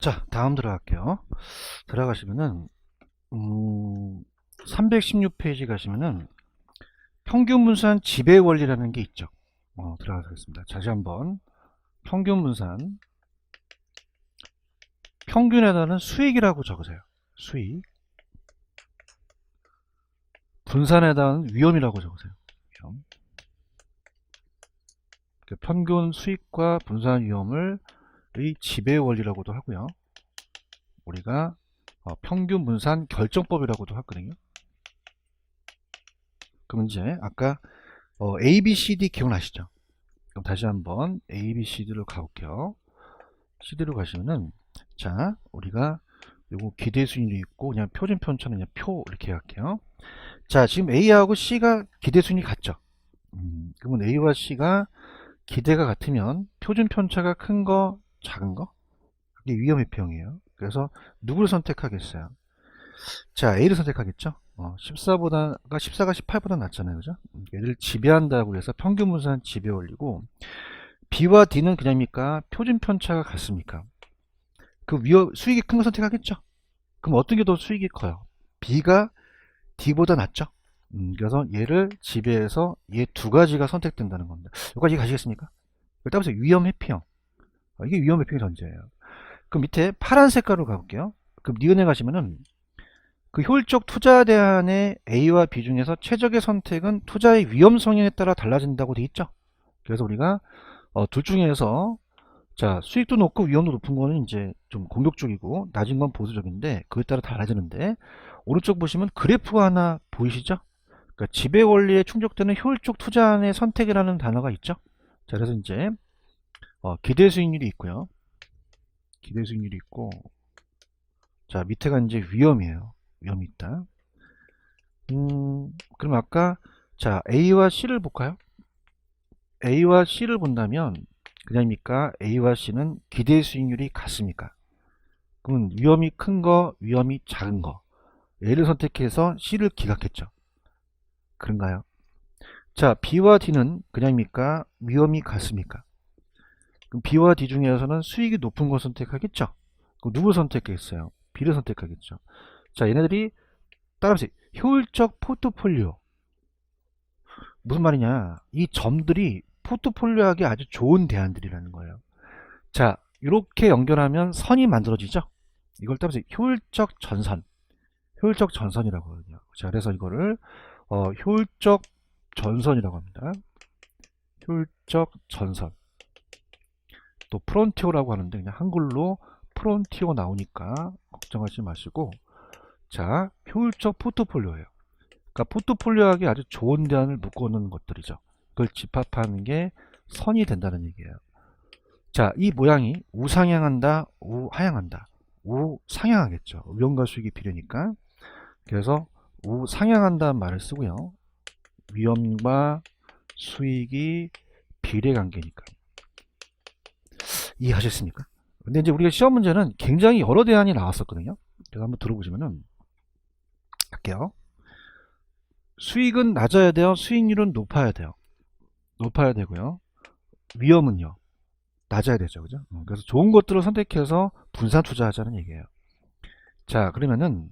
자, 다음 들어갈게요. 들어가시면은 316페이지 가시면은 평균 분산 지배 원리라는 게 있죠. 들어가겠습니다. 다시 한번 평균 분산, 평균에다는 수익이라고 적으세요. 수익. 분산에다는 위험이라고 적으세요. 위험. 평균 수익과 분산 위험을 의 지배 원리라고도 하고요. 우리가 평균 분산 결정법이라고도 하거든요. 그럼 이제 아까 A, B, C, D 기억나시죠? 그럼 다시 한번 A, B, C, D로 가볼게요. CD로 가시면은 자, 우리가 요거 기대 수익률이 있고 그냥 표준 편차는 그냥 표 이렇게 할게요. 자, 지금 A하고 C가 기대 수익률이 같죠? 그러면 A와 C가 기대가 같으면 표준 편차가 큰 거, 작은 거? 그게 위험 회피형이에요. 그래서 누구를 선택하겠어요? 자, A를 선택하겠죠? 14가 18보다 낫잖아요. 그죠? 얘를 지배한다고 해서 평균 분산 지배 올리고 B와 D는 그냥입니까? 표준 편차가 같습니까? 그 수익이 큰 거 선택하겠죠? 그럼 어떤 게 더 수익이 커요? B가 D보다 낫죠? 그래서 얘를 지배해서 얘 두 가지가 선택된다는 겁니다. 여기까지 가시겠습니까? 따라서 위험 회피형. 이게 위험 회피의 전제예요. 그럼 밑에 파란 색깔로 가볼게요. 그럼 니은에 가시면은 그 효율적 투자 대안의 A와 B 중에서 최적의 선택은 투자의 위험 성향에 따라 달라진다고 돼 있죠. 그래서 우리가 둘 중에서 자, 수익도 높고 위험도 높은 거는 이제 좀 공격적이고 낮은 건 보수적인데 그에 따라 달라지는데 오른쪽 보시면 그래프가 하나 보이시죠? 그러니까 지배 원리에 충족되는 효율적 투자안의 선택이라는 단어가 있죠. 자, 그래서 이제 기대 수익률이 있고요. 기대 수익률이 있고 자, 밑에가 이제 위험이에요. 위험이 있다. 그럼 아까 자, A와 C를 볼까요? A와 C를 본다면 그냥입니까? A와 C는 기대 수익률이 같습니까? 그러면 위험이 큰 거, 위험이 작은 거. A를 선택해서 C를 기각했죠. 그런가요? 자, B와 D는 그냥입니까? 위험이 같습니까? 그럼 B와 D 중에서는 수익이 높은 걸 선택하겠죠? 그럼 누구 선택했어요? B를 선택하겠죠. 자, 얘네들이 따라서 효율적 포트폴리오. 무슨 말이냐? 이 점들이 포트폴리오하기 아주 좋은 대안들이라는 거예요. 자, 이렇게 연결하면 선이 만들어지죠? 이걸 따라서 효율적 전선. 효율적 전선이라고 하거든요. 자, 그래서 이거를 효율적 전선이라고 합니다. 효율적 전선. 또 프론티오라고 하는데 그냥 한글로 프론티오 나오니까 걱정하지 마시고 자, 효율적 포트폴리오예요. 그러니까 포트폴리오하기 아주 좋은 대안을 묶어놓는 것들이죠. 그걸 집합하는 게 선이 된다는 얘기예요. 자, 이 모양이 우상향한다, 우하향한다. 우상향하겠죠. 위험과 수익이 필요니까. 그래서 우상향한다는 말을 쓰고요. 위험과 수익이 비례관계니까. 이해하셨습니까? 근데 이제 우리가 시험 문제는 굉장히 여러 대안이 나왔었거든요. 그래서 한번 들어보시면은 할게요. 수익은 낮아야 돼요. 수익률은 높아야 돼요. 높아야 되고요. 위험은요. 낮아야 되죠. 그죠? 그래서 좋은 것들을 선택해서 분산 투자하자는 얘기예요. 자, 그러면은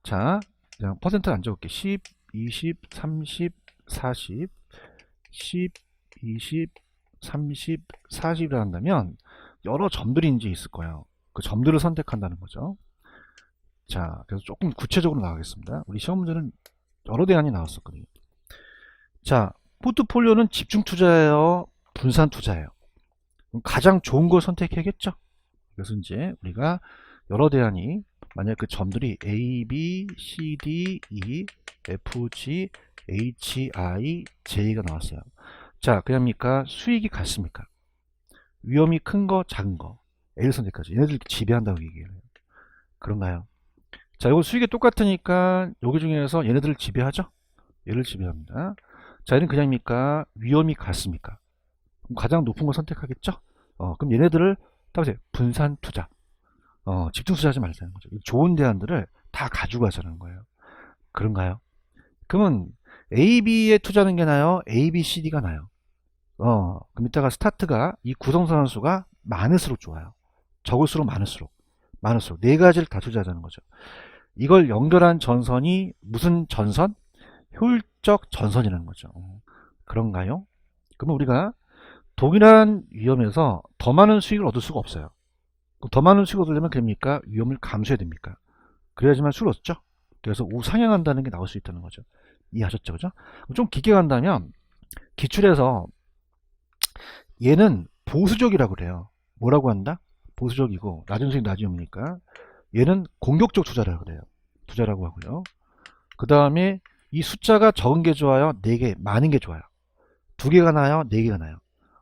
자, 그냥 퍼센트 안 적을게. 10, 20, 30, 40, 10, 20, 30, 40이라 한다면 여러 점들이 이제 있을 거예요. 그 점들을 선택한다는 거죠. 자, 그래서 조금 구체적으로 나가겠습니다. 우리 시험 문제는 여러 대안이 나왔었거든요. 자, 포트폴리오는 집중 투자예요, 분산 투자예요. 그럼 가장 좋은 걸 선택해야겠죠. 그래서 이제 우리가 여러 대안이 만약 그 점들이 A, B, C, D, E, F, G, H, I, J가 나왔어요. 자, 그럽니까? 수익이 같습니까? 위험이 큰 거, 작은 거. A를 선택하죠. 얘네들 지배한다고 얘기해요. 그런가요? 자, 이거 수익이 똑같으니까 여기 중에서 얘네들을 지배하죠? 얘를 지배합니다. 자, 얘는 그냥입니까? 위험이 같습니까? 그럼 가장 높은 걸 선택하겠죠? 그럼 얘네들을 따보세요. 분산 투자. 집중 투자하지 말자는 거죠. 좋은 대안들을 다 가지고 가자는 거예요. 그런가요? 그러면 A, B에 투자하는 게 나아요? A, B, C, D가 나아요? 그럼 이따가 스타트가 이 구성선수가 많을수록 좋아요. 적을수록 많을수록. 많을수록 네 가지를 다 투자하자는 거죠. 이걸 연결한 전선이 무슨 전선? 효율적 전선이라는 거죠. 그런가요? 그러면 우리가 동일한 위험에서 더 많은 수익을 얻을 수가 없어요. 그럼 더 많은 수익을 얻으려면 그럽니까? 위험을 감수해야 됩니까? 그래야지만 수익을 얻죠. 그래서 우상향한다는 게 나올 수 있다는 거죠. 이해하셨죠? 그죠? 좀 깊게 간다면 기출에서 얘는 보수적이라고 그래요. 뭐라고 한다? 보수적이고 낮은 수익 낮은 위험이니까 얘는 공격적 투자라고 그래요. 투자라고 하고요. 그 다음에 이 숫자가 적은 게 좋아요? 4개, 많은 게 좋아요? 2개가 나요? 4개가 나요?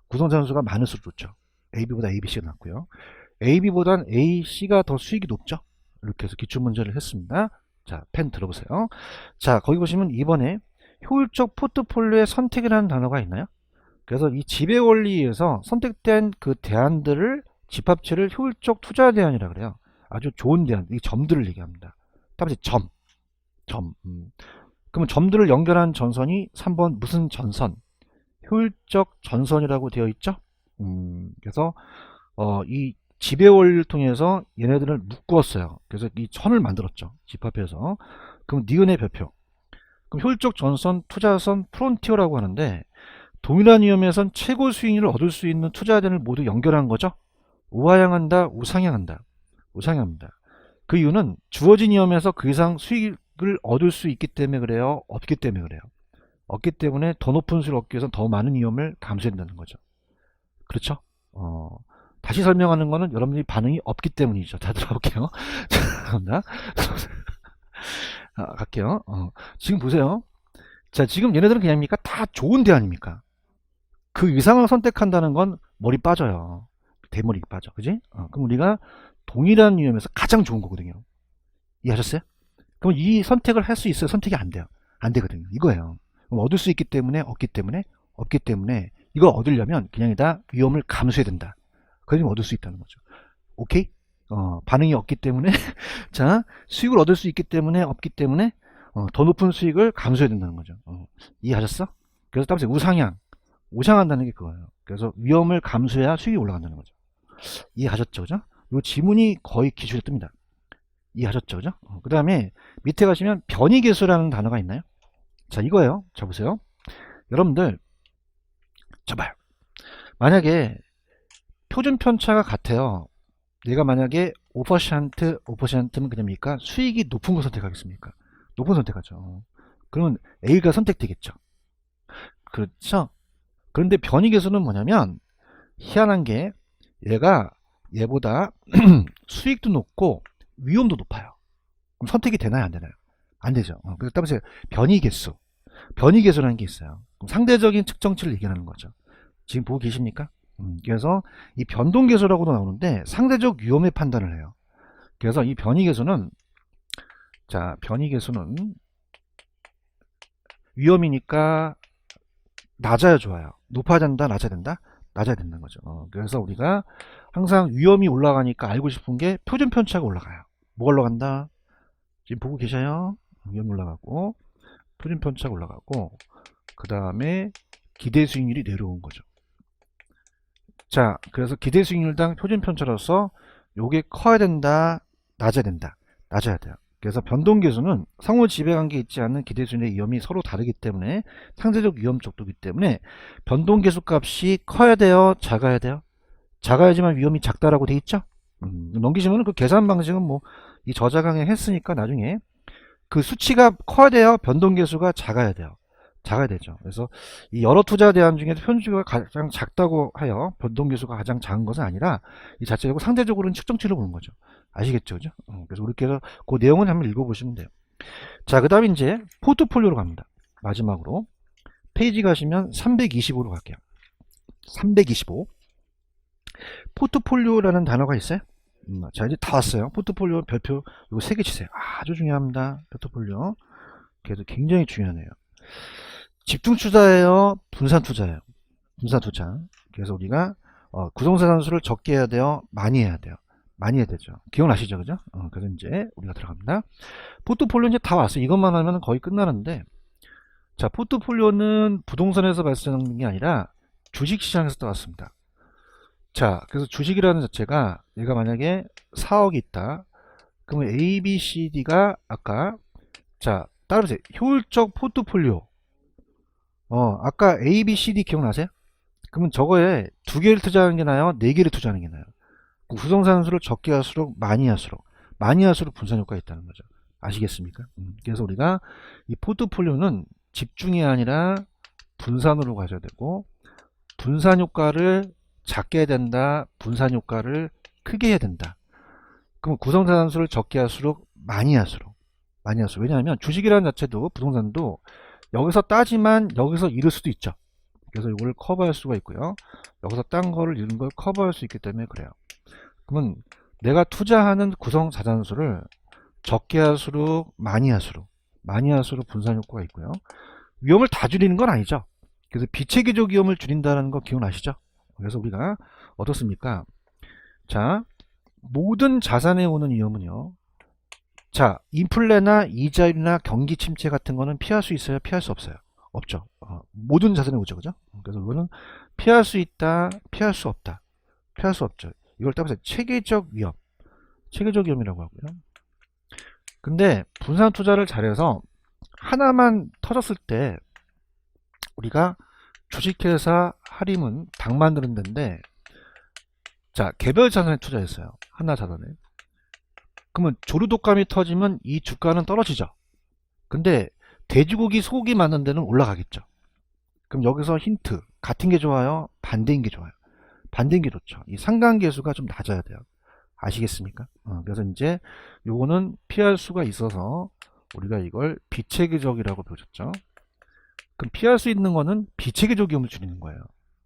구성자 수가 많을수록 좋죠. AB보다 ABC가 낫고요. AB보단 AC가 더 수익이 높죠. 이렇게 해서 기출문제를 했습니다. 자, 펜 들어보세요. 자, 거기 보시면 이번에 효율적 포트폴리오의 선택이라는 단어가 있나요? 그래서 이 지배 원리에서 선택된 그 대안들을 집합체를 효율적 투자 대안이라 그래요. 아주 좋은 대안, 이 점들을 얘기합니다. 다음에 점. 그러면 점들을 연결한 전선이 3번 무슨 전선? 효율적 전선이라고 되어 있죠. 그래서 이 지배 원리를 통해서 얘네들을 묶었어요. 그래서 이 선을 만들었죠. 집합해서. 그럼 니은의 별표. 그럼 효율적 전선, 투자선, 프론티어라고 하는데 동일한 위험에선 최고 수익률을 얻을 수 있는 투자대를 모두 연결한 거죠. 우하향한다, 우상향한다. 우상향합니다. 그 이유는 주어진 위험에서 그 이상 수익을 얻을 수 있기 때문에 그래요? 없기 때문에 그래요? 없기 때문에 더 높은 수익을 얻기 위해서 더 많은 위험을 감수해야 된다는 거죠. 그렇죠? 다시 설명하는 거는 여러분들이 반응이 없기 때문이죠. 자, 들어볼게요. 자, 갈게요. 지금 보세요. 자, 지금 얘네들은 그냥입니까? 다 좋은 대안입니까? 그 이상을 선택한다는 건 머리 빠져요. 대머리 빠져. 그지? 그럼 우리가 동일한 위험에서 가장 좋은 거거든요. 이해하셨어요? 그럼 이 선택을 할 수 있어요? 선택이 안 돼요. 안 되거든요. 이거예요. 그럼 얻을 수 있기 때문에, 없기 때문에, 없기 때문에 이걸 얻으려면 그냥이다 위험을 감수해야 된다. 그러면 얻을 수 있다는 거죠. 오케이? 반응이 없기 때문에 자, 수익을 얻을 수 있기 때문에, 없기 때문에 더 높은 수익을 감수해야 된다는 거죠. 이해하셨어? 그래서 따라서 우상향, 우상한다는 게 그거예요. 그래서 위험을 감수해야 수익이 올라간다는 거죠. 이해하셨죠? 그죠? 이 지문이 거의 기출에 뜹니다. 이해하셨죠? 그죠? 그 다음에 밑에 가시면 변이계수라는 단어가 있나요? 자, 이거예요. 자, 보세요. 여러분들, 자, 봐요. 만약에 표준 편차가 같아요. 얘가 만약에 5%면 그냥입니까? 수익이 높은 거 선택하겠습니까? 높은 선택하죠. 그러면 A가 선택되겠죠. 그렇죠? 그런데 변이계수는 뭐냐면 희한한 게 얘가 얘보다 수익도 높고 위험도 높아요. 그럼 선택이 되나요? 안 되나요? 안 되죠. 그래서 따라서 변이계수. 변이계수라는 게 있어요. 그럼 상대적인 측정치를 얘기하는 거죠. 지금 보고 계십니까? 그래서 이 변동계수라고도 나오는데 상대적 위험의 판단을 해요. 그래서 이 변이계수는 자, 변이계수는 위험이니까 낮아야 좋아요. 높아야 된다, 낮아야 된다? 낮아야 된다는 거죠. 그래서 우리가 항상 위험이 올라가니까 알고 싶은 게 표준 편차가 올라가요. 뭐가 올라간다? 지금 보고 계셔요? 위험이 올라가고 표준 편차가 올라가고 그 다음에 기대 수익률이 내려온 거죠. 자, 그래서 기대 수익률당 표준 편차로서 요게 커야 된다, 낮아야 된다, 낮아야 돼요. 그래서 변동계수는 상호 지배관계 있지 않는 기대 수익률의 위험이 서로 다르기 때문에 상대적 위험 척도이기 때문에 변동계수 값이 커야 돼요, 작아야 돼요? 작아야지만 위험이 작다라고 돼 있죠. 넘기시면 그 계산 방식은 뭐 이 저자 강의 했으니까 나중에 그 수치가 커야 돼요, 변동계수가 작아야 돼요? 작아야 되죠. 그래서 이 여러 투자 대안 중에서 편주가 가장 작다고 하여 변동계수가 가장 작은 것은 아니라 이 자체적으로 상대적으로는 측정치를 보는 거죠. 아시겠죠? 그죠? 그래서 이렇게 해서 그 내용은 한번 읽어보시면 돼요. 자, 그 다음에 이제 포트폴리오로 갑니다. 마지막으로 페이지 가시면 325로 갈게요. 325 포트폴리오라는 단어가 있어요. 자, 이제 다 왔어요. 포트폴리오 별표 이거 3개 치세요. 아주 중요합니다. 포트폴리오. 그래도 굉장히 중요하네요. 집중 투자예요, 분산 투자예요? 분산 투자. 그래서 우리가 구성자산 수를 적게 해야 돼요, 많이 해야 돼요? 많이 해야 되죠. 기억나시죠? 그죠? 그래서 이제 우리가 들어갑니다. 포트폴리오 이제 다 왔어요. 이것만 하면 거의 끝나는데, 자, 포트폴리오는 부동산에서 발생하는 게 아니라 주식시장에서 나왔습니다. 자, 그래서 주식이라는 자체가 얘가 만약에 4억이 있다. 그러면 A, B, C, D가 아까 자, 따라보세요. 효율적 포트폴리오. 아까 A, B, C, D 기억나세요? 그러면 저거에 두 개를 투자하는 게 나아요? 네 개를 투자하는 게 나아요? 구성산 수를 적게 할수록 많이 할수록 분산 효과가 있다는 거죠. 아시겠습니까? 그래서 우리가 이 포트폴리오는 집중이 아니라 분산으로 가져야 되고, 분산 효과를 작게 해야 된다, 분산 효과를 크게 해야 된다. 그럼 구성산 수를 적게 할수록 많이 할수록. 왜냐하면 주식이라는 자체도 부동산도 여기서 따지만 여기서 잃을 수도 있죠. 그래서 이걸 커버할 수가 있고요. 여기서 딴 거를 잃은 걸 커버할 수 있기 때문에 그래요. 그러면 내가 투자하는 구성 자산수를 적게 할수록 많이 할수록 분산 효과가 있고요. 위험을 다 줄이는 건 아니죠. 그래서 비체계적 위험을 줄인다는 거 기억나시죠? 그래서 우리가 어떻습니까? 자, 모든 자산에 오는 위험은요. 자, 인플레나 이자율이나 경기 침체 같은 거는 피할 수 있어요? 피할 수 없어요? 없죠. 모든 자산에 오죠. 그죠? 그래서 이거는 피할 수 있다, 피할 수 없다. 피할 수 없죠. 이걸 따라서 체계적 위험이라고 하고요. 근데 분산 투자를 잘해서 하나만 터졌을 때 우리가 주식회사 할인은 당 만드는 데인데, 자, 개별 자산에 투자했어요. 하나 자산에. 그러면 조류독감이 터지면 이 주가는 떨어지죠. 근데 돼지고기 소고기 만든 데는 올라가겠죠. 그럼 여기서 힌트, 같은 게 좋아요? 반대인 게 좋아요? 반대인 게 좋죠. 이 상관계수가 좀 낮아야 돼요. 아시겠습니까? 그래서 이제 요거는 피할 수가 있어서 우리가 이걸 비체계적이라고 배웠죠. 그럼 피할 수 있는 거는 비체계적 위험을 줄이는 거예요.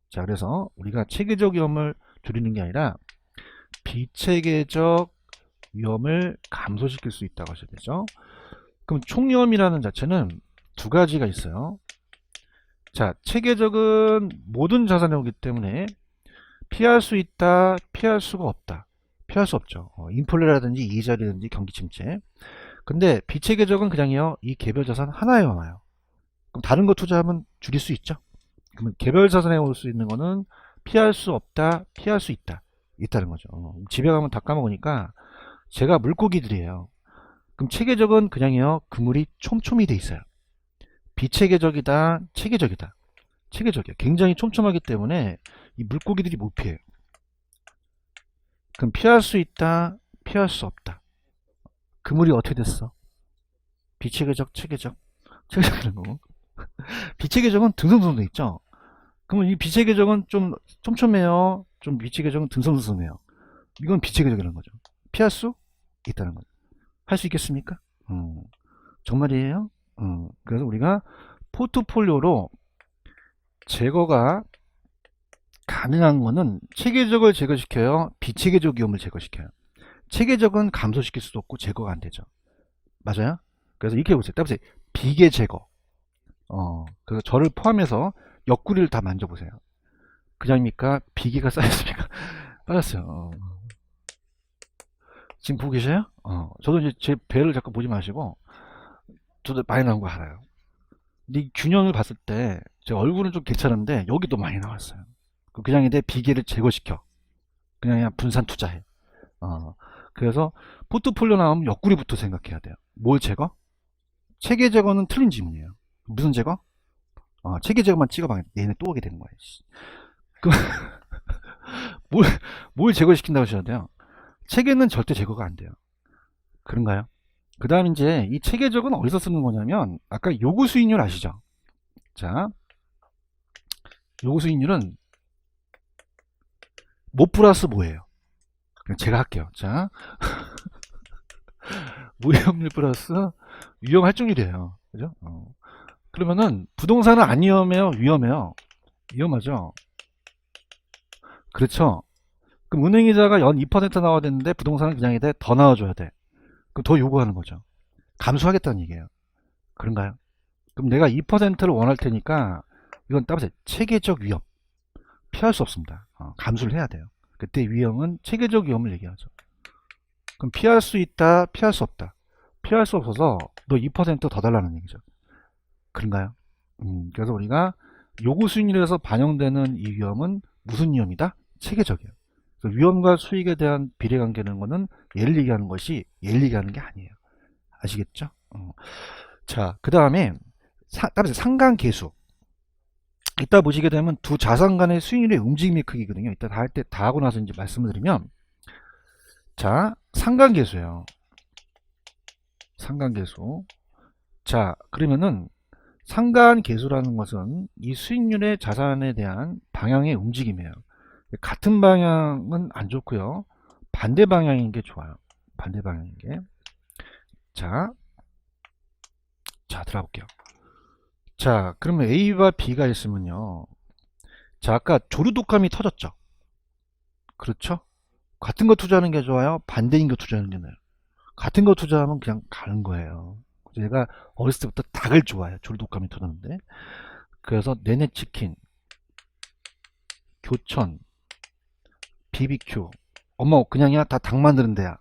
자, 그래서 우리가 체계적 위험을 줄이는 게 아니라 비체계적 위험을 감소시킬 수 있다고 하셔야 되죠. 그럼 총위험이라는 자체는 두 가지가 있어요. 자, 체계적은 모든 자산에 오기 때문에 피할 수 있다, 피할 수가 없다. 피할 수 없죠. 인플레라든지 이자라든지 경기 침체. 근데 비체계적은 그냥요, 이 개별 자산 하나에 와요. 그럼 다른 거 투자하면 줄일 수 있죠. 그러면 개별 자산에 올 수 있는 거는 피할 수 없다, 피할 수 있다. 있다는 거죠. 집에 가면 다 까먹으니까 제가 물고기들이에요. 그럼 체계적은 그냥요, 그물이 촘촘히 돼 있어요. 비체계적이다, 체계적이다. 체계적이야. 굉장히 촘촘하기 때문에 이 물고기들이 못 피해요. 그럼 피할 수 있다, 피할 수 없다. 그물이 어떻게 됐어? 비체계적, 체계적. 체계적이라는 거고. 비체계적은 등성등성 돼 있죠. 그러면 이 비체계적은 좀 촘촘해요. 좀 비체계적은 등성등성해요. 이건 비체계적이라는 거죠. 피할 수 있다는 거죠. 할 수 있겠습니까? 정말이에요? 그래서 우리가 포트폴리오로 제거가 가능한 거는 체계적을 제거시켜요, 비체계적 위험을 제거시켜요. 체계적은 감소시킬 수도 없고 제거가 안 되죠. 맞아요? 그래서 이렇게 해보세요. 따보세요. 비계 제거. 그래서 저를 포함해서 옆구리를 다 만져보세요. 그냥입니까? 비계가 쌓였습니까? 빠졌어요. 지금 보고 계셔요? 저도 이제 제 배를 자꾸 보지 마시고, 저도 많이 나온 거 알아요. 근데 이 균형을 봤을 때, 제 얼굴은 좀 괜찮은데, 여기도 많이 나왔어요. 그냥 내 비계를 제거시켜. 그냥 분산 투자해. 그래서 포트폴리오 나오면 옆구리부터 생각해야 돼요. 뭘 제거? 체계 제거는 틀린 질문이에요. 무슨 제거? 체계 제거만 찍어봐. 얘네 또 오게 되는 거예요. 그, 뭘, 뭘 제거시킨다고 하셔야 돼요? 체계는 절대 제거가 안 돼요. 그런가요? 그 다음 이제 이 체계적은 어디서 쓰는 거냐면, 아까 요구 수익률 아시죠? 자, 요구 수익률은 뭐 플러스 뭐예요? 그냥 제가 할게요. 자, 무위험률 플러스 위험 할증률이에요. 그죠? 그러면은 부동산은 안 위험해요? 위험해요? 위험하죠? 그렇죠? 그럼 은행이자가 연 2% 나와야 되는데 부동산은 그냥 돼? 더 나와줘야 돼. 그럼 더 요구하는 거죠. 감수하겠다는 얘기예요. 그런가요? 그럼 내가 2%를 원할 테니까 이건 따라서 체계적 위험. 피할 수 없습니다. 감수를 해야 돼요. 그때 위험은 체계적 위험을 얘기하죠. 그럼 피할 수 있다, 피할 수 없다. 피할 수 없어서 너 2%더 달라는 얘기죠. 그런가요? 그래서 우리가 요구 수익률에서 반영되는 이 위험은 무슨 위험이다? 체계적이에요. 그래서 위험과 수익에 대한 비례관계라는 거는 얘를 얘기하는 것이 얘를 얘기하는 게 아니에요. 아시겠죠? 자, 그 다음에 따라서 상관계수. 이따 보시게 되면 두 자산 간의 수익률의 움직임의 크기거든요. 이따 다 하고 나서 이제 말씀을 드리면, 자, 상관계수예요. 상관계수. 자, 그러면은 상관계수라는 것은 이 수익률의 자산에 대한 방향의 움직임이에요. 같은 방향은 안 좋고요. 반대 방향인 게 좋아요. 반대 방향인 게. 자, 들어가 볼게요. 자, 그러면 A와 B가 있으면요. 자, 아까 조류독감이 터졌죠. 그렇죠? 같은 거 투자하는 게 좋아요? 반대인 거 투자하는 게 나아요? 같은 거 투자하면 그냥 가는 거예요. 제가 어렸을 때부터 닭을 좋아해요. 조류독감이 터졌는데. 그래서 내내치킨, 교촌, BBQ. 어머, 그냥이야? 다 닭 만드는 데야.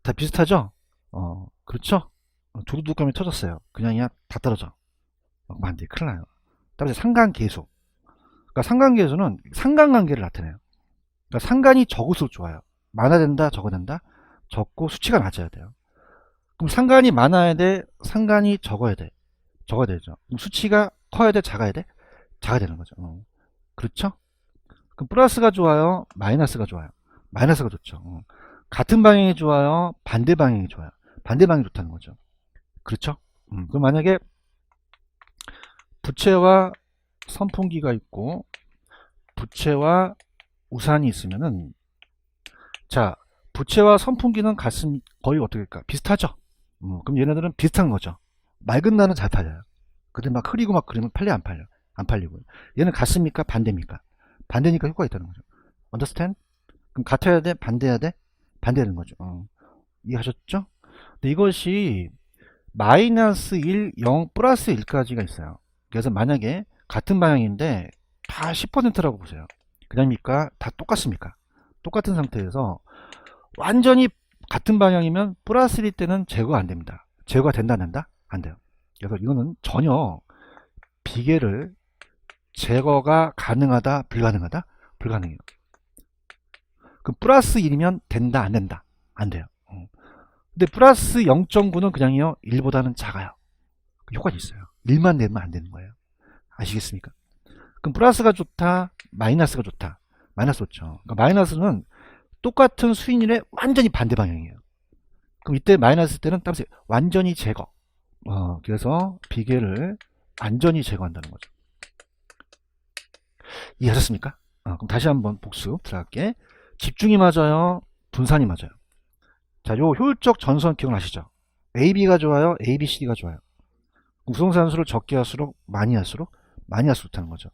다 비슷하죠? 그렇죠? 조류독감이 터졌어요. 그냥이야? 다 떨어져. 안 돼. 큰일 나요. 따라서 상관계수. 그러니까 상관계수는 상관관계를 나타내요. 그러니까 상관이 적을수록 좋아요. 많아야 된다, 적어야 된다. 적고 수치가 낮아야 돼요. 그럼 상관이 많아야 돼, 상관이 적어야 돼. 적어야 되죠. 그럼 수치가 커야 돼, 작아야 돼? 작아야 되는 거죠. 그렇죠? 그럼 플러스가 좋아요, 마이너스가 좋아요? 마이너스가 좋죠. 같은 방향이 좋아요, 반대 방향이 좋아요? 반대 방향이 좋다는 거죠. 그렇죠? 그럼 만약에 부채와 선풍기가 있고 부채와 우산이 있으면은, 자, 부채와 선풍기는 같은, 거의 어떻게 할까? 비슷하죠? 그럼 얘네들은 비슷한 거죠. 맑은 날은 잘 팔려요. 근데 막 흐리고 막 그러면 팔려, 안 팔려? 안 팔리고요. 얘는 같습니까? 반대입니까? 반대니까 효과가 있다는 거죠. understand? 그럼 같아야 돼? 반대해야 돼? 반대되는 거죠. 이해하셨죠? 근데 이것이 마이너스 1, 0, 플러스 1까지가 있어요. 그래서 만약에 같은 방향인데 다 10%라고 보세요. 그냥입니까? 다 똑같습니까? 똑같은 상태에서 완전히 같은 방향이면 플러스 1일 때는 제거가 안 됩니다. 제거가 된다, 안 된다? 안 돼요. 그래서 이거는 전혀 비계를 제거가 가능하다, 불가능하다? 불가능해요. 그럼 플러스 1이면 된다, 안 된다? 안 돼요. 근데 플러스 0.9는 그냥요, 1보다는 작아요. 효과가 있어요. 1만 내면 안 되는 거예요. 아시겠습니까? 그럼 플러스가 좋다, 마이너스가 좋다. 마이너스 좋죠. 그러니까 마이너스는 똑같은 수익률의 완전히 반대 방향이에요. 그럼 이때 마이너스 때는 따라서 완전히 제거. 그래서 비계를 완전히 제거한다는 거죠. 이해하셨습니까? 그럼 다시 한번 복습 들어갈게. 집중이 맞아요, 분산이 맞아요. 자, 요 효율적 전선 기억나시죠? AB가 좋아요, ABCD가 좋아요. 구성산수를 적게 할수록 많이 할수록 좋다는 거죠.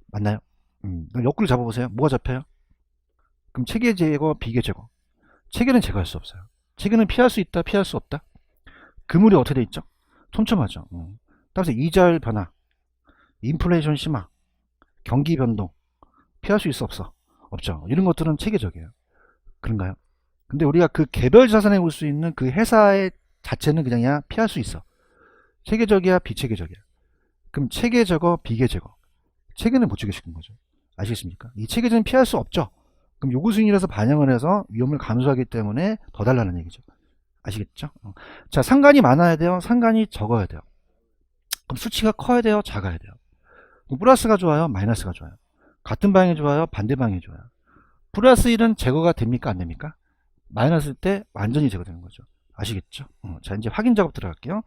맞나요? 그럼 옆구리 잡아보세요. 뭐가 잡혀요? 그럼 체계 제거, 비계 제거. 체계는 제거할 수 없어요. 체계는 피할 수 있다, 피할 수 없다. 그물이 어떻게 돼 있죠? 촘촘하죠. 따라서 이자율 변화, 인플레이션 심화, 경기 변동, 피할 수 있어, 없어? 없죠. 이런 것들은 체계적이에요. 그런가요? 근데 우리가 그 개별 자산에 올 수 있는 그 회사의 자체는 그냥 피할 수 있어. 체계적이야, 비체계적이야. 그럼 체계 제거, 비계 제거. 체계는 못 체계시키는 거죠. 아시겠습니까? 이 체계는 피할 수 없죠. 그럼 요구 수익률에서 반영을 해서 위험을 감소하기 때문에 더 달라는 얘기죠. 아시겠죠? 자, 상관이 많아야 돼요, 상관이 적어야 돼요. 그럼 수치가 커야 돼요, 작아야 돼요. 그럼 플러스가 좋아요, 마이너스가 좋아요? 같은 방향이 좋아요, 반대 방향이 좋아요? 플러스 1은 제거가 됩니까, 안 됩니까? 마이너스 때 완전히 제거되는 거죠. 아시겠죠? 자, 이제 확인 작업 들어갈게요.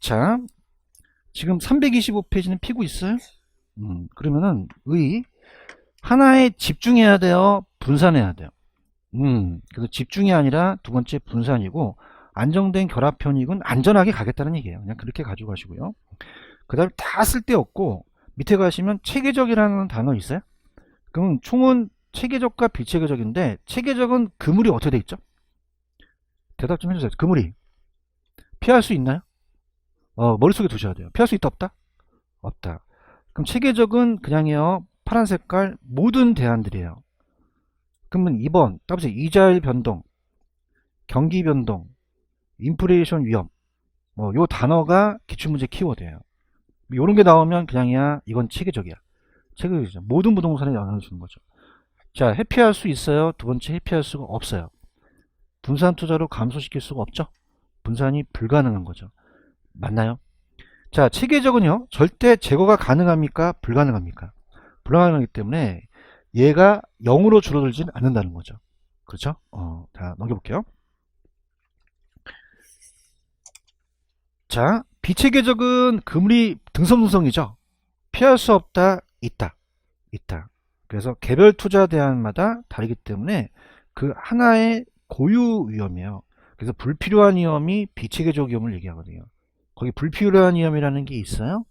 자, 지금 325페이지는 피고 있어요? 그러면은 하나에 집중해야 돼요, 분산해야 돼요? 그래서 집중이 아니라 두 번째 분산이고, 안정된 결합편익은 안전하게 가겠다는 얘기예요. 그냥 그렇게 가지고 가시고요. 그 다음에 다 쓸데없고, 밑에 가시면 체계적이라는 단어 있어요? 그럼 총은 체계적과 비체계적인데, 체계적은 그물이 어떻게 돼 있죠? 대답 좀 해주세요. 그물이 피할 수 있나요? 머릿속에 두셔야 돼요. 피할 수 있다, 없다? 없다. 그럼 체계적은 그냥요, 파란 색깔 모든 대안들이에요. 그러면 2번 따라서 이자율 변동, 경기 변동, 인플레이션 위험, 요 단어가 기출문제 키워드예요. 요런 게 나오면 그냥이야, 이건 체계적이야. 체계적이죠. 모든 부동산에 영향을 주는 거죠. 자, 회피할 수 있어요? 두 번째, 회피할 수가 없어요. 분산 투자로 감소시킬 수가 없죠. 분산이 불가능한 거죠. 맞나요? 자, 체계적은요, 절대 제거가 가능합니까? 불가능합니까? 불가능하기 때문에 얘가 0으로 줄어들지는 않는다는 거죠. 그렇죠? 자, 넘겨볼게요. 자, 비체계적은 금리 등성등성이죠. 피할 수 없다, 있다. 있다. 그래서 개별 투자 대안마다 다르기 때문에 그 하나의 고유 위험이에요. 그래서 불필요한 위험이 비체계적 위험을 얘기하거든요. 거기 불필요한 위험이라는 게 있어요.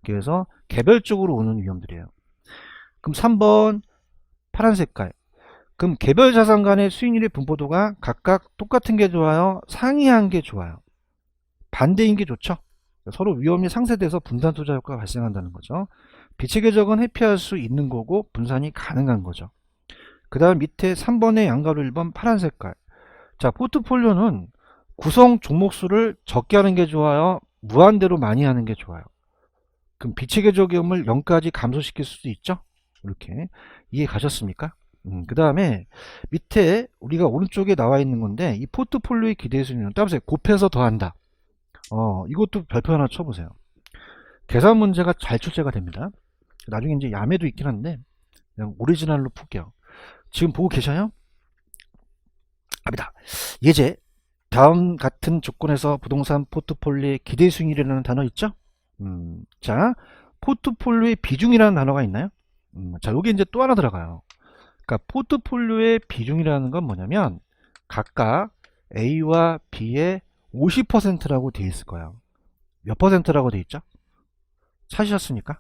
그래서 개별적으로 오는 위험들이에요. 그럼 3번 파란 색깔. 그럼 개별 자산 간의 수익률의 분포도가 각각 똑같은 게 좋아요? 상이한 게 좋아요? 반대인 게 좋죠? 서로 위험이 상쇄돼서 분산 투자 효과가 발생한다는 거죠. 비체계적은 회피할 수 있는 거고 분산이 가능한 거죠. 그 다음 밑에 3번의 양가로 1번 파란 색깔. 자, 포트폴리오는 구성 종목수를 적게 하는 게 좋아요? 무한대로 많이 하는 게 좋아요? 그럼 비체계적 위험을 0까지 감소시킬 수도 있죠? 이렇게 이해 가셨습니까? 그 다음에 밑에 우리가 오른쪽에 나와 있는 건데 이 포트폴리오의 기대 수익률은 따라서 곱해서 더한다. 이것도 별표 하나 쳐보세요. 계산 문제가 잘 출제가 됩니다. 나중에 이제 야매도 있긴 한데 그냥 오리지널로 풀게요. 지금 보고 계셔요? 갑니다. 예제 다음 같은 조건에서 부동산 포트폴리오의 기대 수익률이라는 단어 있죠? 자, 포트폴리오의 비중이라는 단어가 있나요? 자, 여기 이제 또 하나 들어가요. 그러니까 포트폴리오의 비중이라는 건 뭐냐면 각각 A와 B의 50%라고 되어 있을 거예요. 몇 퍼센트라고 되어 있죠? 찾으셨습니까?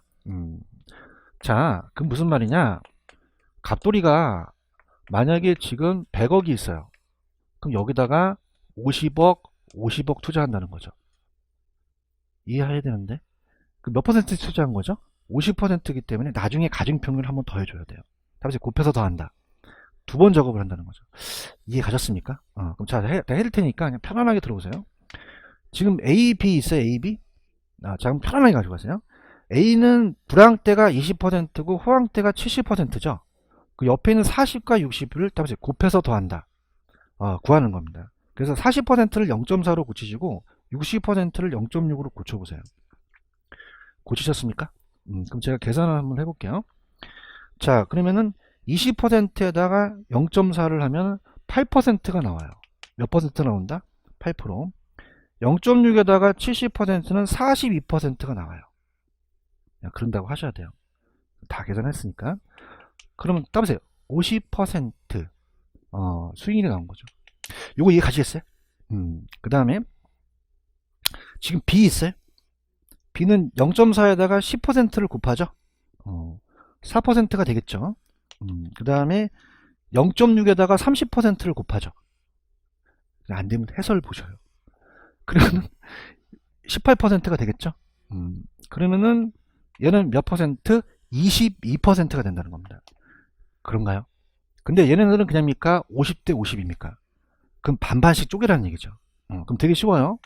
자, 그럼 무슨 말이냐? 갑돌이가 만약에 지금 100억이 있어요. 그럼 여기다가 50억, 50억 투자한다는 거죠. 이해해야 되는데? 그 몇 퍼센트 투자한 거죠? 50%이기 때문에 나중에 가중평균을 한번 더 해줘야 돼요. 다시 곱해서 더한다. 두 번 작업을 한다는 거죠. 이해 가셨습니까? 그럼 자, 내가 해줄 테니까 그냥 편안하게 들어보세요. 지금 A, B 있어요? A, B? 자, 그럼 편안하게 가지고 가세요. A는 불황때가 20%고 호황때가 70%죠. 그 옆에 있는 40과 60을 따라서 곱해서 더한다. 구하는 겁니다. 그래서 40%를 0.4로 고치시고 60%를 0.6으로 고쳐보세요. 고치셨습니까? 그럼 제가 계산을 한번 해볼게요. 자, 그러면은 20%에다가 0.4를 하면 8%가 나와요. 몇 퍼센트 나온다? 8%. 0.6에다가 70%는 42%가 나와요. 그런다고 하셔야 돼요. 다 계산했으니까. 그러면 따보세요. 50% 수익률이 나온 거죠. 요거 이해 가시겠어요? 그 다음에 지금 B 있어요? B는 0.4에다가 10%를 곱하죠. 4%가 되겠죠. 그 다음에 0.6에다가 30%를 곱하죠. 안 되면 해설 보셔요. 그러면 18%가 되겠죠. 그러면은 얘는 몇 퍼센트? 22%가 된다는 겁니다. 그런가요? 근데 얘네들은 그냥입니까? 50대 50입니까? 그럼 반반씩 쪼개라는 얘기죠. 그럼 되게 쉬워요.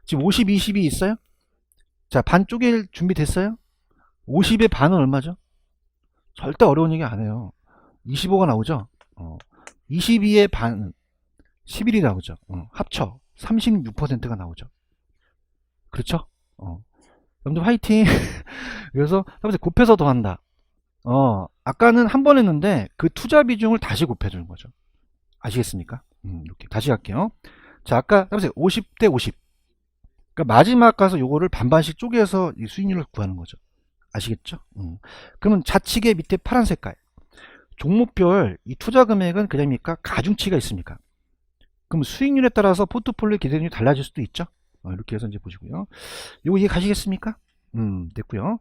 지금 50, 20이 있어요? 자, 반 쪼갤 준비 됐어요? 50의 반은 얼마죠? 절대 어려운 얘기 안 해요. 25가 나오죠? 22의 반, 11이 나오죠. 합쳐 36%가 나오죠. 그렇죠? 여러분들 화이팅! 그래서 곱해서 더한다. 아까는 한 번 했는데 그 투자 비중을 다시 곱해주는 거죠. 아시겠습니까? 이렇게 다시 갈게요. 자, 아까 50대 50. 그러니까 마지막 가서 요거를 반반씩 쪼개서 이 수익률을 구하는 거죠. 아시겠죠? 그러면 좌측에 밑에 파란 색깔. 종목별 이 투자 금액은 그냥입니까? 가중치가 있습니까? 그럼 수익률에 따라서 포트폴리오 기대율이 달라질 수도 있죠. 이렇게 해서 이제 보시고요. 요거 이해 가시겠습니까? 됐고요.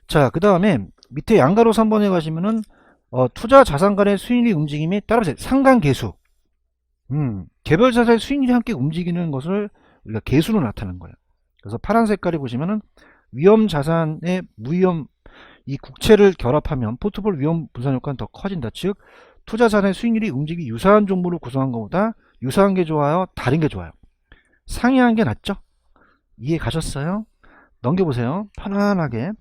자, 그 다음에 밑에 양가로 3번에 가시면은 투자 자산 간의 수익률 움직임에 따라서 상관계수. 개별 자산의 수익률이 함께 움직이는 것을 우리가 계수로 나타내는 거예요. 그래서 파란 색깔이 보시면은 위험 자산의 무위험 이 국채를 결합하면 포트폴리오 위험 분산 효과는 더 커진다. 즉 투자 자산의 수익률이 움직이 유사한 종목을 구성한 것보다 유사한 게 좋아요? 다른 게 좋아요? 상이한 게 낫죠? 이해 가셨어요? 넘겨보세요. 편안하게.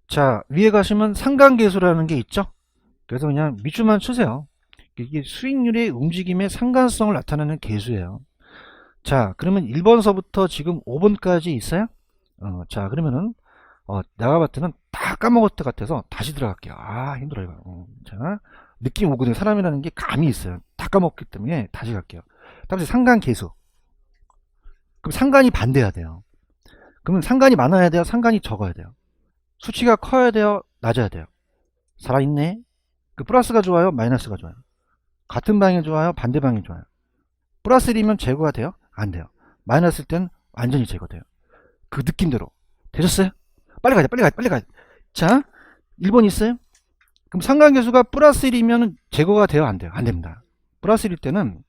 자, 위에 가시면 상관계수라는 게 있죠? 그래서 그냥 밑줄만 치세요. 이게 수익률의 움직임의 상관성을 나타내는 계수예요. 자, 그러면 1번서부터 지금 5번까지 있어요? 자, 그러면은 내가 봤을 때는 다 까먹을 것 같아서 다시 들어갈게요. 아, 힘들어요. 자, 느낌 오거든요. 사람이라는 게 감이 있어요. 다 까먹기 때문에 다시 갈게요. 다음에 상관 계수. 그럼 상관이 반대해야 돼요. 그러면 상관이 많아야 돼요? 상관이 적어야 돼요? 수치가 커야 돼요? 낮아야 돼요? 살아있네? 그 플러스가 좋아요? 마이너스가 좋아요? 같은 방향이 좋아요? 반대 방향이 좋아요? 플러스 1이면 제거가 돼요? 안 돼요. 마이너스일 땐 완전히 제거돼요. 그 느낌대로. 되셨어요? 빨리 가자, 빨리 가자, 빨리 가자. 자, 1번 있어요? 그럼 상관계수가 플러스 1이면 제거가 돼요? 안 돼요? 안 됩니다. 플러스 1일 때는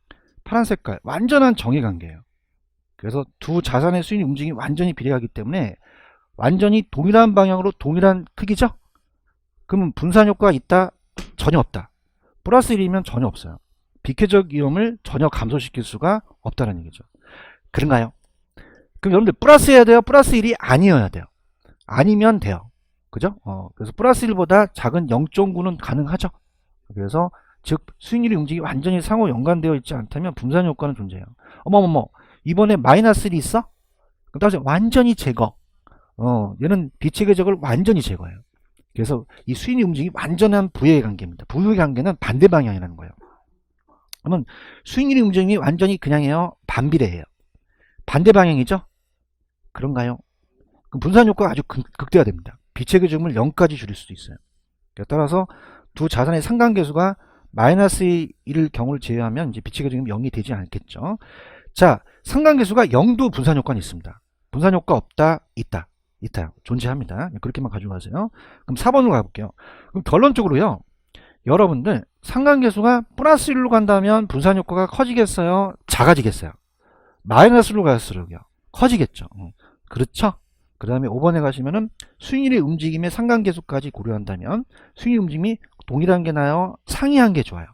파란 색깔, 완전한 정의관계예요. 그래서 두 자산의 수익 움직임이 완전히 비례하기 때문에 완전히 동일한 방향으로 동일한 크기죠? 그러면 분산효과가 있다? 전혀 없다. 플러스 1이면 전혀 없어요. 비례적 위험을 전혀 감소시킬 수가 없다는 얘기죠. 그런가요? 그럼 여러분들 플러스 해야 돼요? 플러스 1이 아니어야 돼요? 아니면 돼요. 그죠? 그래서 플러스 1보다 작은 0.9는 가능하죠. 그래서 즉 수익률의 움직임이 완전히 상호 연관되어 있지 않다면 분산 효과는 존재해요. 어머머머, 이번에 마이너스 1이 있어? 그럼 따라서 완전히 제거. 얘는 비체계적을 완전히 제거해요. 그래서 이 수익률 움직임이 완전한 부의 관계입니다. 부의 관계는 반대 방향이라는 거예요. 그러면 수익률의 움직임이 완전히 그냥해요? 반비례해요? 반대 방향이죠? 그런가요? 그럼 분산 효과가 아주 극대화됩니다. 비체계점을 0까지 줄일 수도 있어요. 따라서 두 자산의 상관계수가 마이너스 1일 경우를 제외하면 이제 비체계점이 0이 되지 않겠죠. 자, 상관계수가 0도 분산 효과는 있습니다. 분산 효과 없다, 있다. 있다. 존재합니다. 그렇게만 가져가세요. 그럼 4번으로 가볼게요. 그럼 결론적으로요. 여러분들 상관계수가 플러스 1로 간다면 분산 효과가 커지겠어요? 작아지겠어요? 마이너스로 갈수록요. 커지겠죠. 그렇죠? 그 다음에 5번에 가시면은 수익률의 움직임의 상관계수까지 고려한다면 수익률 움직임이 동일한 게 나아요? 상이한 게 좋아요?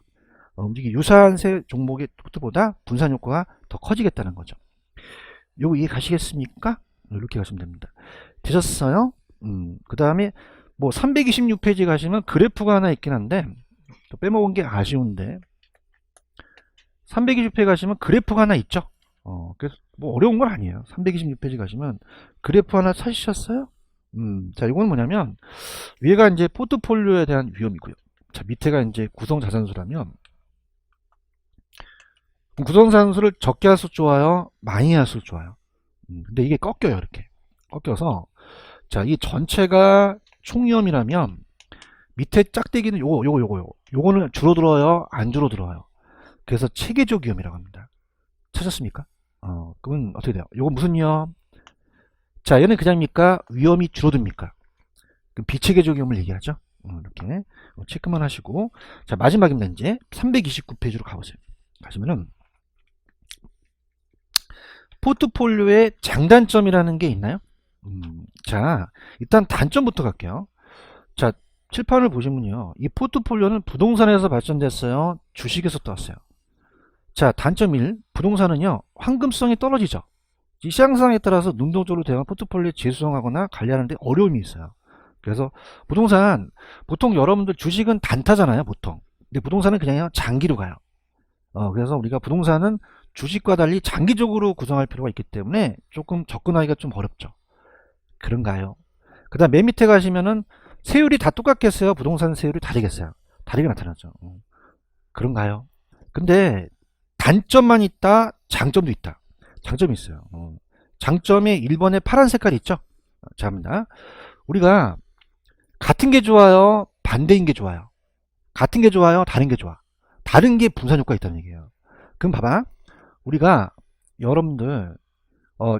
움직임이 유사한 세 종목의 토트보다 분산 효과가 더 커지겠다는 거죠. 요거 이해 가시겠습니까? 이렇게 가시면 됩니다. 되셨어요? 그 다음에 뭐 326페이지 가시면 그래프가 하나 있긴 한데 또 빼먹은 게 아쉬운데 320페이지 가시면 그래프가 하나 있죠. 그래서 뭐 어려운 건 아니에요. 326페이지 가시면 그래프 하나 찾으셨어요? 자, 이건 뭐냐면 위에가 이제 포트폴리오에 대한 위험이고요. 자, 밑에가 이제 구성자산수라면 구성자산수를 적게 할수록 좋아요? 많이 할수록 좋아요? 근데 이게 꺾여요. 이렇게 꺾여서 자, 이 전체가 총위험이라면 밑에 짝대기는 요거는 줄어들어요? 안 줄어들어요? 그래서 체계적 위험이라고 합니다. 찾았습니까? 그러면 어떻게 돼요? 요건 무슨 위험? 자, 얘는 그냥입니까? 위험이 줄어듭니까? 그럼 비체계적 위험을 얘기하죠. 이렇게 체크만 하시고 자, 마지막입니다. 이제 329페이지로 가보세요. 가시면은 포트폴리오의 장단점이라는 게 있나요? 자, 일단 단점부터 갈게요. 자, 칠판을 보시면요. 이 포트폴리오는 부동산에서 발전됐어요? 주식에서 떴어요? 자, 단점 1. 부동산은요, 황금성이 떨어지죠. 이 시장 상황에 따라서 능동적으로 대응한 포트폴리오에 재수정하거나 관리하는 데 어려움이 있어요. 그래서 부동산, 보통 여러분들 주식은 단타잖아요, 보통. 근데 부동산은 그냥 장기로 가요. 그래서 우리가 부동산은 주식과 달리 장기적으로 구성할 필요가 있기 때문에 조금 접근하기가 좀 어렵죠. 그런가요? 그 다음 맨 밑에 가시면은 세율이 다 똑같겠어요? 부동산 세율이 다르겠어요? 다르게 나타나죠. 그런가요? 근데 단점만 있다, 장점도 있다. 장점이 있어요. 장점에 1번에 파란 색깔 있죠? 자, 합니다. 우리가 같은 게 좋아요? 반대인 게 좋아요? 같은 게 좋아요? 다른 게 좋아? 다른 게 분산 효과가 있다는 얘기예요. 그럼 봐봐. 우리가 여러분들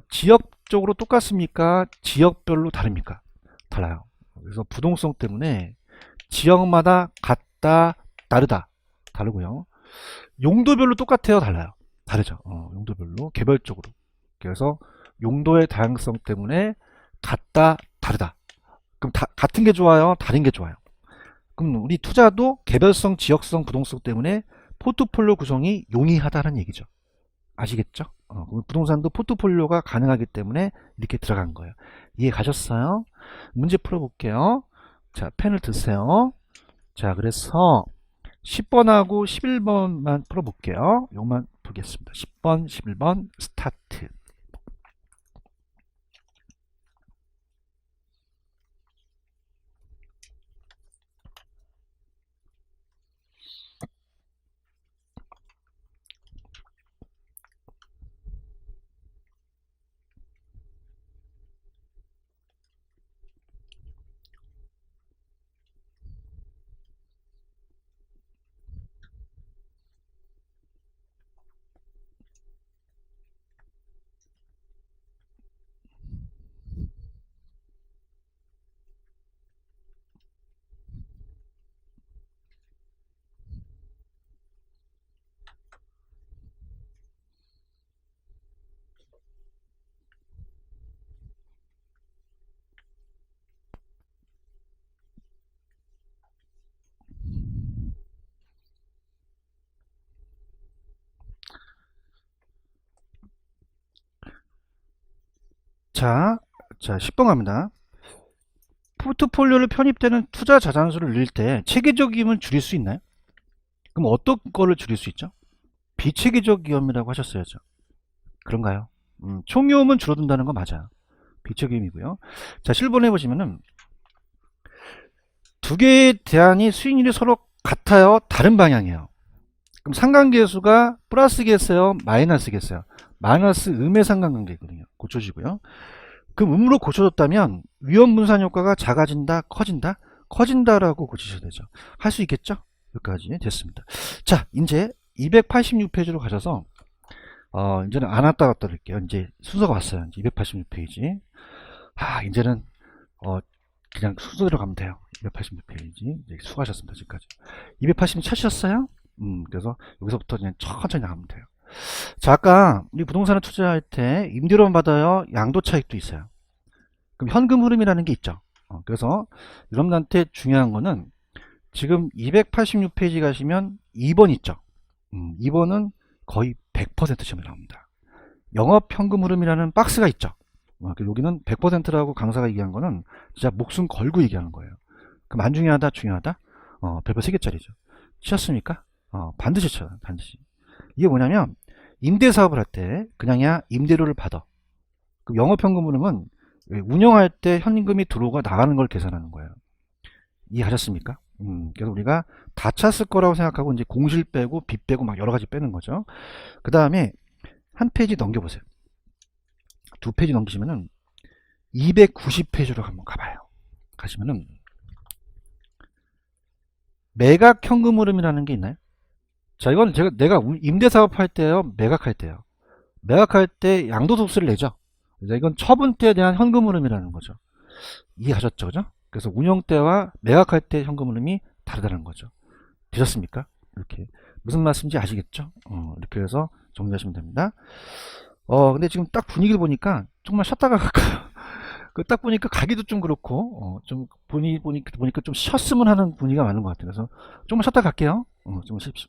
지역적으로 똑같습니까? 지역별로 다릅니까? 달라요. 그래서 부동성 때문에 지역마다 같다, 다르다. 다르고요. 용도별로 똑같아요, 달라요? 다르죠. 용도별로 개별적으로. 그래서 용도의 다양성 때문에 같다, 다르다. 그럼 같은 게 좋아요, 다른 게 좋아요? 그럼 우리 투자도 개별성, 지역성, 부동성 때문에 포트폴리오 구성이 용이하다는 얘기죠. 아시겠죠? 부동산도 포트폴리오가 가능하기 때문에 이렇게 들어간 거예요. 이해 가셨어요? 문제 풀어볼게요. 자, 펜을 드세요. 자, 그래서 10번하고 11번만 풀어볼게요. 요것만 보겠습니다. 10번, 11번 스타트. 자, 10번 갑니다. 포트폴리오를 편입되는 투자 자산수를 늘릴 때 체계적 위험을 줄일 수 있나요? 그럼 어떤 거를 줄일 수 있죠? 비체계적 위험이라고 하셨어야죠. 그런가요? 총위험은 줄어든다는 거 맞아요. 비체계 위험이고요. 자, 7번에 보시면은 두 개의 대안이 수익률이 서로 같아요? 다른 방향이에요? 그럼 상관계수가 플러스겠어요? 마이너스겠어요? 마이너스 음의 상관관계거든요. 고쳐지고요. 그럼 음으로 고쳐졌다면 위험 분산 효과가 작아진다, 커진다? 커진다라고 고치셔야 되죠. 할 수 있겠죠? 여기까지 됐습니다. 자, 이제 286페이지로 가셔서 이제는 안 왔다 갔다 할게요. 이제 순서가 왔어요. 이제 286페이지. 이제는 그냥 순서대로 가면 돼요. 286페이지. 이제 수고하셨습니다. 지금까지. 280 찾으셨어요? 그래서 여기서부터 그냥 천천히 나가면 돼요. 자, 아까 우리 부동산을 투자할 때 임대료만 받아요? 양도 차익도 있어요. 그럼 현금 흐름이라는 게 있죠. 그래서 여러분한테 중요한 거는 지금 286페이지 가시면 2번 있죠. 2번은 거의 100% 시험에 나옵니다. 영업 현금 흐름이라는 박스가 있죠. 여기는 100%라고 강사가 얘기한 거는 진짜 목숨 걸고 얘기하는 거예요. 그럼 안 중요하다, 중요하다? 별표 3개짜리죠. 치셨습니까? 반드시 쳐요, 반드시. 이게 뭐냐면, 임대사업을 할 때, 그냥야 임대료를 받아. 그럼 영업현금 흐름은 운영할 때 현금이 들어오고 나가는 걸 계산하는 거예요. 이해하셨습니까? 그래서 우리가 다 찼을 거라고 생각하고 이제 공실 빼고 빚 빼고 막 여러 가지 빼는 거죠. 그 다음에 한 페이지 넘겨보세요. 두 페이지 넘기시면은 290페이지로 한번 가봐요. 가시면은 매각 현금 흐름이라는 게 있나요? 자, 이건 내가 임대사업 할 때요, 매각할 때요. 매각할 때 양도소득세를 내죠. 이건 처분 때에 대한 현금 흐름이라는 거죠. 이해하셨죠? 그죠? 그래서 운영 때와 매각할 때 현금 흐름이 다르다는 거죠. 되셨습니까? 이렇게. 무슨 말씀인지 아시겠죠? 이렇게 해서 정리하시면 됩니다. 근데 지금 딱 분위기를 보니까 정말 쉬었다가 갈까요? 딱 보니까 가기도 좀 그렇고, 좀 보니까 좀 쉬었으면 하는 분위기가 많은 것 같아요. 그래서 조금만 쉬었다 갈게요. 좀 쉬십시오.